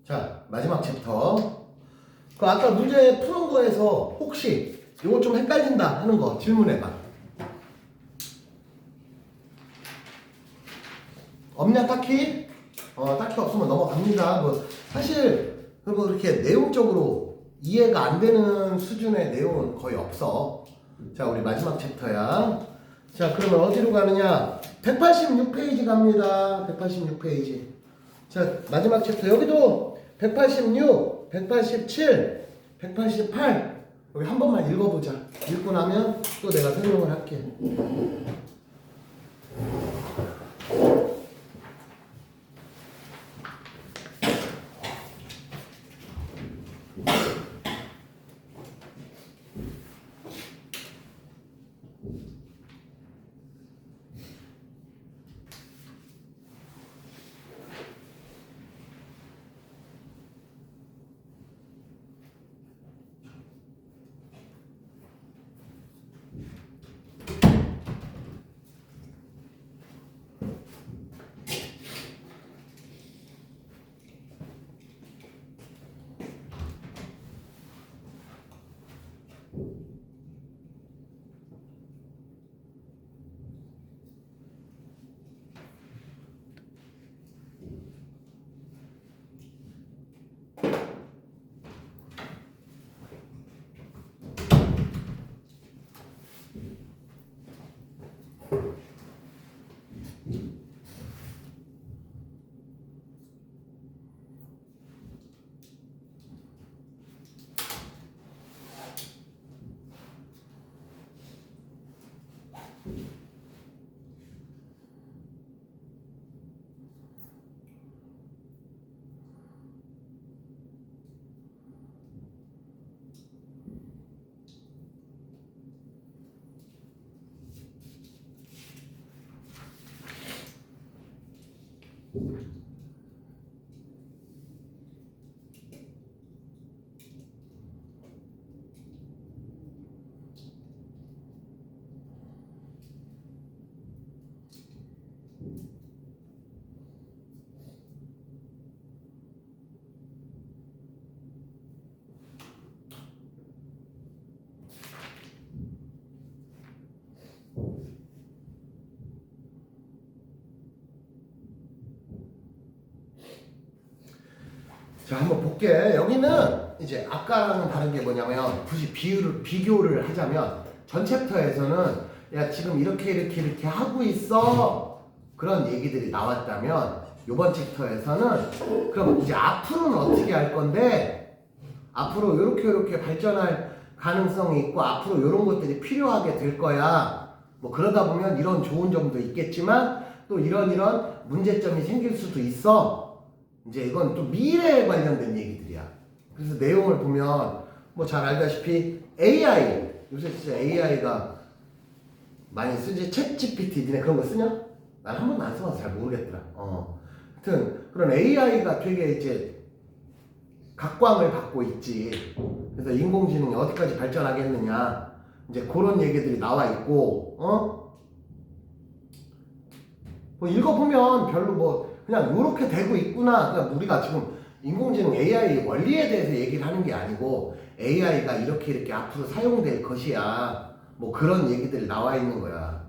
자, 마지막 챕터. 그 아까 문제 푸는 거에서 혹시 이거 좀 헷갈린다 하는 거 질문해봐. 없냐 딱히? 딱히 없으면 넘어갑니다. 뭐 사실 뭐 이렇게 내용적으로 이해가 안 되는 수준의 내용은 거의 없어. 자, 우리 마지막 챕터야. 자, 그러면 어디로 가느냐? 186페이지 갑니다. 186페이지. 자, 마지막 챕터. 여기도 186, 187, 188 여기 한 번만 읽어보자. 읽고 나면 또 내가 설명을 할게. 자, 한번 볼게. 여기는 이제 아까랑은 다른 게 뭐냐면 굳이 비교를 하자면 전 챕터에서는 야 지금 이렇게 하고 있어 그런 얘기들이 나왔다면 이번 챕터에서는 그럼 이제 앞으로는 어떻게 할 건데 앞으로 이렇게 발전할 가능성이 있고 앞으로 이런 것들이 필요하게 될 거야. 뭐 그러다 보면 이런 좋은 점도 있겠지만 또 이런 문제점이 생길 수도 있어. 이제 이건 또 미래에 관련된 얘기들이야. 그래서 내용을 보면 뭐 잘 알다시피 AI 요새 진짜 AI가 많이 쓰지. 챗 GPT 니네 그런 거 쓰냐? 난 한 번도 안 써봐서 잘 모르겠더라. 하여튼 그런 AI가 되게 이제 각광을 받고 있지. 그래서 인공지능이 어디까지 발전하겠느냐 이제 그런 얘기들이 나와 있고 뭐 읽어보면 별로 뭐 그냥 이렇게 되고 있구나. 그러니까 우리가 지금 인공지능 AI 원리에 대해서 얘기를 하는 게 아니고 AI가 이렇게 앞으로 사용될 것이야. 뭐 그런 얘기들이 나와 있는 거야.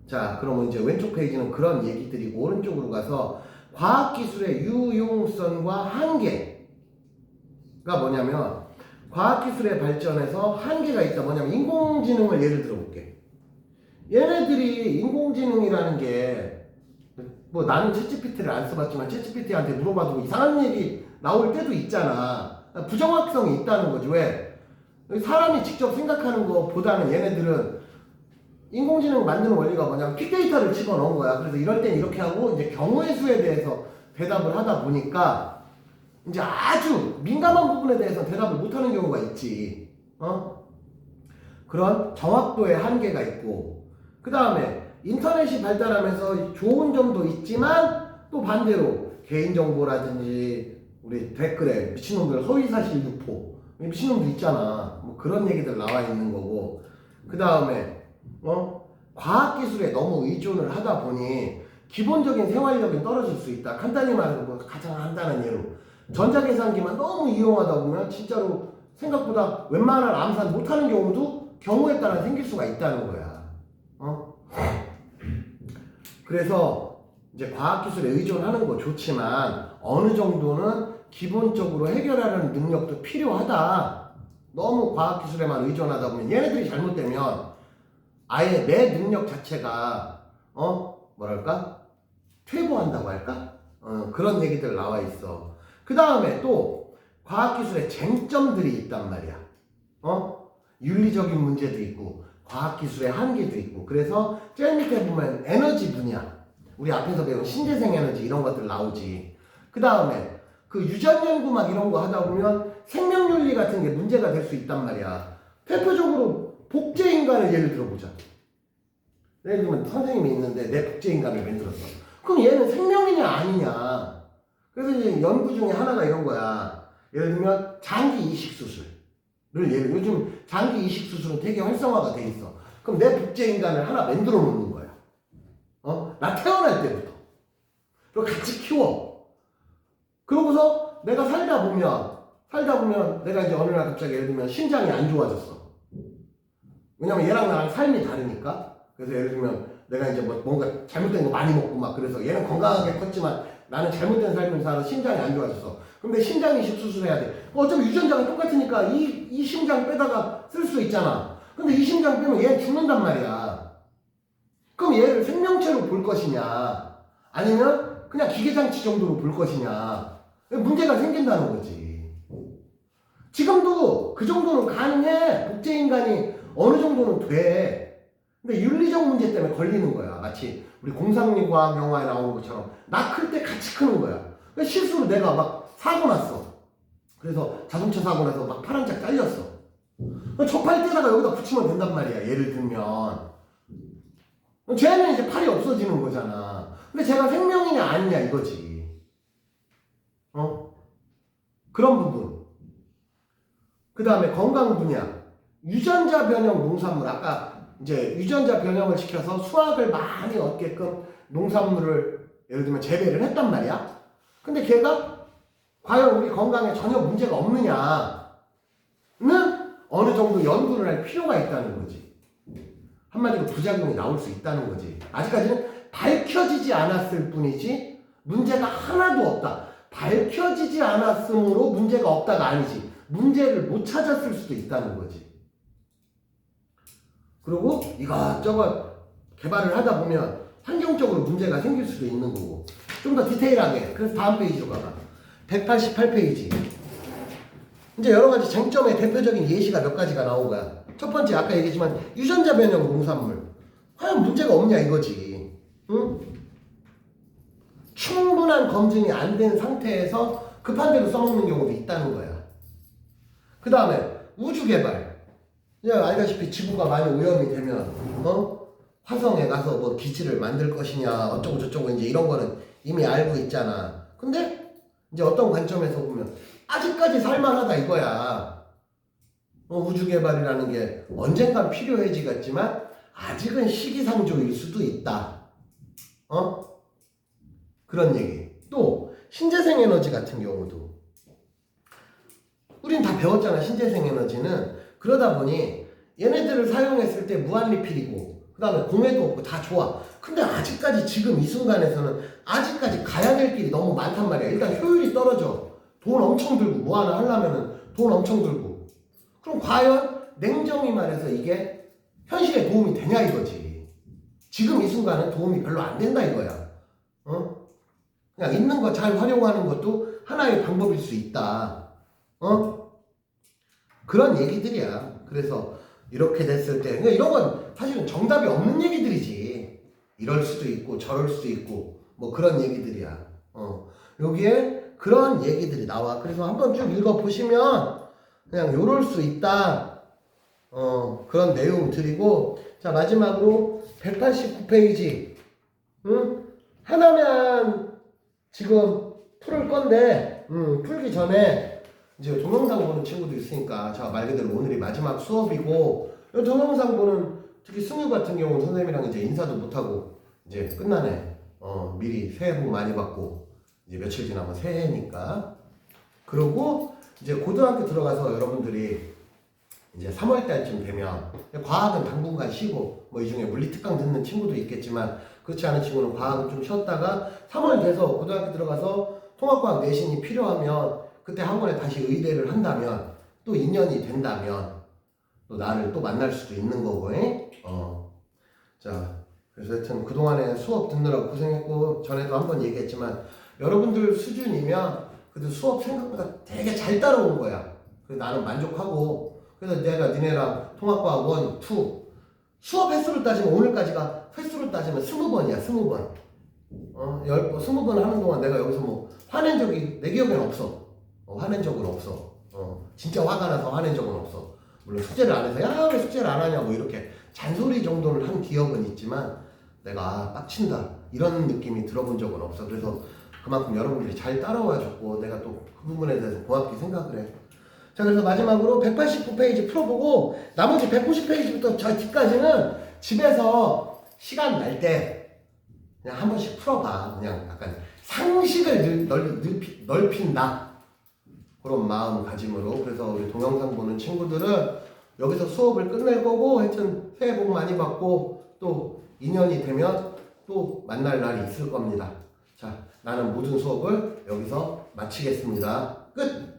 자, 그러면 이제 왼쪽 페이지는 그런 얘기들이고 오른쪽으로 가서 과학기술의 유용성과 한계가 뭐냐면 과학기술의 발전에서 한계가 있다. 뭐냐면 인공지능을 예를 들어 볼게. 얘네들이 인공지능이라는 게 뭐 나는 챗GPT를 안 써봤지만 챗GPT한테 물어봐도 이상한 얘기 나올 때도 있잖아. 부정확성이 있다는 거지. 왜? 사람이 직접 생각하는 것보다는 얘네들은 인공지능 만드는 원리가 뭐냐면 빅데이터를 집어넣은 거야. 그래서 이럴 땐 이렇게 하고 이제 경우의 수에 대해서 대답을 하다 보니까 이제 아주 민감한 부분에 대해서 대답을 못하는 경우가 있지. 그런 정확도의 한계가 있고 그 다음에 인터넷이 발달하면서 좋은 점도 있지만 또 반대로 개인정보라든지 우리 댓글에 미친놈들 허위사실 유포 미친놈도 있잖아. 뭐 그런 얘기들 나와 있는 거고 그 다음에 과학기술에 너무 의존을 하다 보니 기본적인 생활력이 떨어질 수 있다. 간단히 말해서 뭐 가장 간단한 예로 전자계산기만 너무 이용하다 보면 진짜로 생각보다 웬만한 암산 못하는 경우도 경우에 따라 생길 수가 있다는 거야. 그래서 이제 과학기술에 의존하는 거 좋지만 어느 정도는 기본적으로 해결하는 능력도 필요하다. 너무 과학기술에만 의존하다 보면 얘네들이 잘못되면 아예 내 능력 자체가 뭐랄까? 퇴보한다고 할까? 그런 얘기들 나와 있어. 그 다음에 또 과학기술의 쟁점들이 있단 말이야. 윤리적인 문제도 있고 과학기술의 한계도 있고. 그래서 제일 밑에 보면 에너지 분야, 우리 앞에서 배운 신재생 에너지 이런 것들 나오지. 그 다음에 그 유전연구 막 이런 거 하다 보면 생명윤리 같은 게 문제가 될 수 있단 말이야. 대표적으로 복제인간을 예를 들어보자. 예를 들면 선생님이 있는데 내 복제인간을 만들었어. 그럼 얘는 생명이냐 아니냐. 그래서 이제 연구 중에 하나가 이런 거야. 예를 들면 장기 이식 수술을 요즘 장기 이식 수술은 되게 활성화가 돼 있어. 그럼 내 복제인간을 하나 만들어 놓는 거야. 나 태어날 때부터. 그리고 같이 키워. 그러고서 내가 살다 보면 내가 이제 어느 날 갑자기 예를 들면 심장이 안 좋아졌어. 왜냐면 얘랑 나랑 삶이 다르니까. 그래서 예를 들면 내가 이제 뭔가 잘못된 거 많이 먹고 막 그래서 얘는 건강하게 컸지만 나는 잘못된 삶을 살아서 심장이 안 좋아졌어. 근데 심장 이식 수술해야 돼. 어차피 유전자가 똑같으니까 이 심장 빼다가 쓸 수 있잖아. 근데 이 심장 빼면 얘 죽는단 말이야. 그럼 얘를 생명체로 볼 것이냐 아니면 그냥 기계장치 정도로 볼 것이냐. 문제가 생긴다는 거지. 지금도 그 정도는 가능해. 복제인간이 어느 정도는 돼. 근데 윤리적 문제 때문에 걸리는 거야. 마치 우리 공상과학 영화에 나오는 것처럼 나 클 때 같이 크는 거야. 실수로 내가 막 사고 났어. 그래서 자동차 사고 나서 막 파란 짝 잘렸어. 접할 때다가 여기다 붙이면 된단 말이야. 예를 들면 쟤는 이제 팔이 없어지는 거잖아. 근데 쟤가 생명이냐 아니냐 이거지. 그런 부분. 그 다음에 건강 분야. 유전자 변형 농산물. 아까 이제 유전자 변형을 시켜서 수확을 많이 얻게끔 농산물을 예를 들면 재배를 했단 말이야. 근데 걔가 과연 우리 건강에 전혀 문제가 없느냐는 어느 정도 연구를 할 필요가 있다는 거지. 한마디로 부작용이 나올 수 있다는 거지. 아직까지는 밝혀지지 않았을 뿐이지 문제가 하나도 없다. 밝혀지지 않았으므로 문제가 없다가 아니지. 문제를 못 찾았을 수도 있다는 거지. 그리고 이것저것 개발을 하다 보면 환경적으로 문제가 생길 수도 있는 거고. 좀 더 디테일하게. 그래서 다음 페이지로 가봐. 188페이지. 이제 여러 가지 쟁점의 대표적인 예시가 몇 가지가 나온 거야. 첫 번째 아까 얘기했지만 유전자 변형 농산물. 과연 문제가 없냐 이거지. 응? 충분한 검증이 안 된 상태에서 급한 대로 써먹는 경우도 있다는 거야. 그 다음에 우주 개발. 알다시피 지구가 많이 오염이 되면 화성에 가서 뭐 기지를 만들 것이냐 어쩌고 저쩌고 이제 이런 거는 이미 알고 있잖아. 근데 이제 어떤 관점에서 보면 아직까지 살만하다 이거야. 우주 개발이라는 게 언젠간 필요해지겠지만 아직은 시기상조일 수도 있다. 그런 얘기. 또 신재생 에너지 같은 경우도 우린 다 배웠잖아. 신재생 에너지는 그러다 보니 얘네들을 사용했을 때 무한리필이고 그 다음에 공해도 없고 다 좋아. 근데 아직까지 지금 이 순간에서는 아직까지 가야 될 길이 너무 많단 말이야. 일단 효율이 떨어져. 돈 엄청 들고 뭐 하나 하려면은 돈 엄청 들고. 그럼 과연 냉정히 말해서 이게 현실에 도움이 되냐 이거지. 지금 이 순간은 도움이 별로 안 된다 이거야. 그냥 있는 거 잘 활용하는 것도 하나의 방법일 수 있다. 그런 얘기들이야. 그래서 이렇게 됐을 때 그러니까 이런 건 사실은 정답이 없는 얘기들이지. 이럴 수도 있고 저럴 수도 있고 뭐 그런 얘기들이야. 여기에 그런 얘기들이 나와. 그래서 한번 쭉 읽어보시면 그냥 요럴 수 있다. 그런 내용 드리고 자 마지막으로 189페이지 하나만 지금 풀을 건데 풀기 전에 이제 동영상 보는 친구도 있으니까 자 말 그대로 오늘이 마지막 수업이고 이 동영상 보는 특히 승유 같은 경우는 선생님이랑 이제 인사도 못하고 이제 끝나네. 미리 새해 복 많이 받고 이제 며칠 지나면 새해니까 그리고 이제 고등학교 들어가서 여러분들이 이제 3월 달쯤 되면 과학은 당분간 쉬고 뭐 이 중에 물리특강 듣는 친구도 있겠지만 그렇지 않은 친구는 과학은 좀 쉬었다가 3월 돼서 고등학교 들어가서 통합과학 내신이 필요하면 그때 학원에 다시 의대를 한다면 또 인연이 된다면 또 나를 또 만날 수도 있는 거고. 자, 그래서 하여튼 그동안에 수업 듣느라고 고생했고 전에도 한번 얘기했지만 여러분들 수준이면 그래도 수업 생각보다 되게 잘 따라온 거야. 그래서 나는 만족하고 그래서 내가 니네랑 통합과학 1, 2 수업 횟수를 따지면 오늘까지가 횟수를 따지면 20번이야. 20번 20번 하는 동안 내가 여기서 뭐 화낸 적이 내 기억에는 없어. 화낸 적은 없어. 진짜 화가 나서 화낸 적은 없어. 물론 숙제를 안 해서 야 왜 숙제를 안 하냐 뭐 이렇게 잔소리 정도는 한 기억은 있지만 내가 빡친다 이런 느낌이 들어본 적은 없어. 그래서 그만큼 여러분들이 잘 따라와 줬고 내가 또 그 부분에 대해서 고맙게 생각을 해. 자, 그래서 마지막으로 189페이지 풀어보고 나머지 190페이지부터 저 뒤까지는 집에서 시간 날 때 그냥 한 번씩 풀어봐. 그냥 약간 상식을 넓힌다 그런 마음가짐으로. 그래서 우리 동영상 보는 친구들은 여기서 수업을 끝낼 거고 하여튼 새해 복 많이 받고 또 인연이 되면 또 만날 날이 있을 겁니다. 자, 나는 모든 수업을 여기서 마치겠습니다. 끝!